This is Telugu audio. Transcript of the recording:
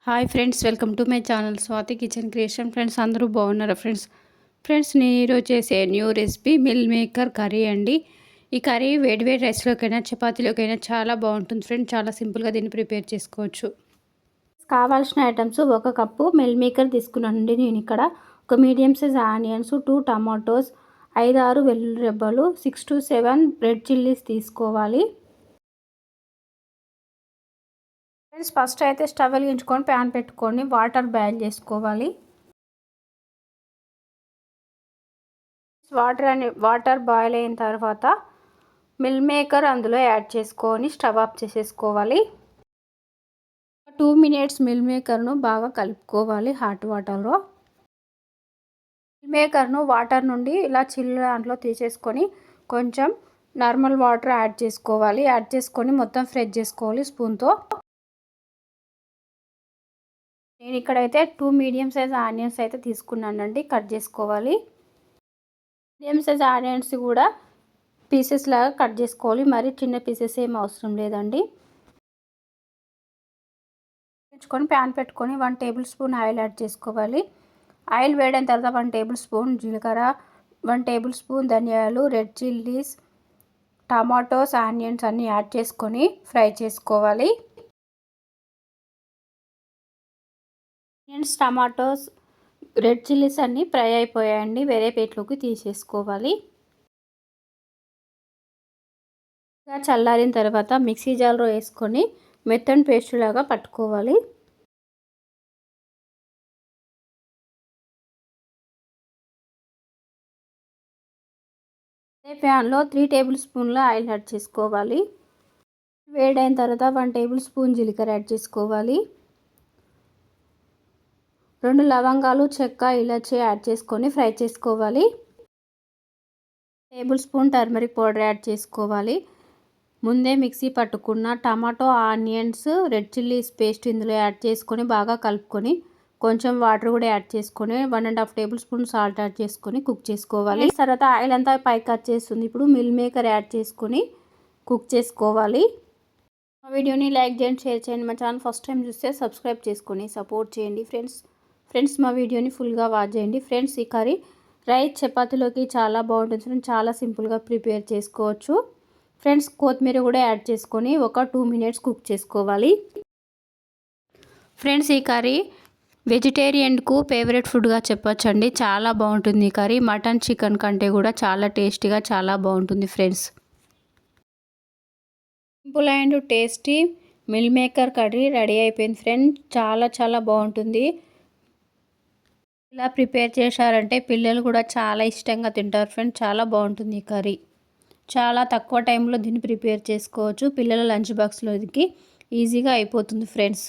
Hi friends, welcome to my channel Swathi kitchen creation. Friends అందరూ బాగున్నారా ఫ్రెండ్స్ నేను ఈరోజు చేసే new recipe meal maker curry అండి. ఈ కర్రీ వేడివేడి రైస్లోకైనా చపాతీలోకైనా చాలా బాగుంటుంది ఫ్రెండ్స్. చాలా సింపుల్గా దీన్ని ప్రిపేర్ చేసుకోవచ్చు. కావాల్సిన ఐటమ్స్: 1 కప్పు మిల్ మేకర్ తీసుకున్నానండి నేను ఇక్కడ. ఒక మీడియం సైజ్ ఆనియన్స్, 2 టమాటోస్, 5-6 వెల్లుల్లి రెబ్బలు, 6 to 7 రెడ్ చిల్లీస్ తీసుకోవాలి. ఫ్రెండ్స్ ఫస్ట్ అయితే స్టవ్ వెలిగించుకొని ప్యాన్ పెట్టుకొని వాటర్ బాయిల్ చేసుకోవాలి. వాటర్ బాయిల్ అయిన తర్వాత మిల్ మేకర్ అందులో యాడ్ చేసుకొని స్టవ్ ఆఫ్ చేసేసుకోవాలి. 2 minutes మిల్ మేకర్ను బాగా కలుపుకోవాలి హాట్ వాటర్లో. మిల్ మేకర్ను వాటర్ నుండి ఇలా చిల్లు దాంట్లో తీసేసుకొని కొంచెం నార్మల్ వాటర్ యాడ్ చేసుకోవాలి. యాడ్ చేసుకొని మొత్తం ఫ్రై చేసుకోవాలి స్పూన్తో. నేను ఇక్కడైతే 2 మీడియం సైజ్ ఆనియన్స్ అయితే తీసుకున్నానండి, కట్ చేసుకోవాలి. మీడియం సైజ్ ఆనియన్స్ కూడా పీసెస్ లాగా కట్ చేసుకోవాలి, మరి చిన్న పీసెస్ ఏం అవసరం లేదండి. పెంచుకొని ప్యాన్ పెట్టుకొని 1 టేబుల్ స్పూన్ ఆయిల్ యాడ్ చేసుకోవాలి. ఆయిల్ వేడైన తర్వాత 1 టేబుల్ స్పూన్ జీలకర్ర, 1 టేబుల్ స్పూన్ ధనియాలు, రెడ్ చిల్లీస్, టమాటోస్, ఆనియన్స్ అన్నీ యాడ్ చేసుకొని ఫ్రై చేసుకోవాలి. ఆనియన్స్, టమాటోస్, రెడ్ చిల్లీస్ అన్నీ ఫ్రై అయిపోయాయండి. వేరే ప్లేట్లోకి తీసేసుకోవాలి. చల్లారిన తర్వాత మిక్సీ జార్లో వేసుకొని మెత్తని పేస్ట్ లాగా పట్టుకోవాలి. అదే ప్యాన్లో 3 టేబుల్ స్పూన్ల ఆయిల్ యాడ్ చేసుకోవాలి. వేడైన తర్వాత 1 టేబుల్ స్పూన్ జీలకర్ర యాడ్ చేసుకోవాలి. 2 లవంగాలు, చెక్క, ఇలాచి యాడ్ చేసుకొని ఫ్రై చేసుకోవాలి. Table spoon turmeric powder add చేసుకోవాలి. ముందే మిక్సీ పట్టుకున్న tomato, onions, red chillies paste ఇందులో యాడ్ చేసుకొని బాగా కలుపుకొని కొంచెం వాటర్ కూడా యాడ్ చేసుకొని 1.5 టేబుల్ స్పూన్ సాల్ట్ యాడ్ చేసుకొని కుక్ చేసుకోవాలి. తర్వాత ఆయిల్ అంతా పైకి వచ్చేస్తుంది. ఇప్పుడు మిల్ మేకర్ యాడ్ చేసుకొని కుక్ చేసుకోవాలి. మా వీడియోని లైక్ చేయండి, షేర్ చేయండి. మా ఛానల్ ఫస్ట్ టైం చూస్తే సబ్స్క్రైబ్ చేసుకొని సపోర్ట్ చేయండి ఫ్రెండ్స్ మా వీడియోని ఫుల్గా వాచ్ చేయండి. ఫ్రెండ్స్ ఈ కర్రీ రైస్ చపాతీలోకి చాలా బాగుంటుంది ఫ్రెండ్స్. చాలా సింపుల్గా ప్రిపేర్ చేసుకోవచ్చు ఫ్రెండ్స్. కొత్తిమీర కూడా యాడ్ చేసుకొని ఒక 2 minutes కుక్ చేసుకోవాలి. ఫ్రెండ్స్ ఈ కర్రీ వెజిటేరియన్కు ఫేవరెట్ ఫుడ్గా చెప్పొచ్చండి. చాలా బాగుంటుంది ఈ కర్రీ. మటన్, చికెన్ కంటే కూడా చాలా టేస్టీగా చాలా బాగుంటుంది friends. Simple and tasty meal maker curry ready అయిపోయింది ఫ్రెండ్స్. చాలా బాగుంటుంది. ఇలా ప్రిపేర్ చేశారంటే పిల్లలు కూడా చాలా ఇష్టంగా తింటారు ఫ్రెండ్స్. చాలా బాగుంటుంది ఈ కర్రీ. చాలా తక్కువ టైంలో దీన్ని ప్రిపేర్ చేసుకోవచ్చు. పిల్లల లంచ్ బాక్స్లోకి ఈజీగా అయిపోతుంది ఫ్రెండ్స్.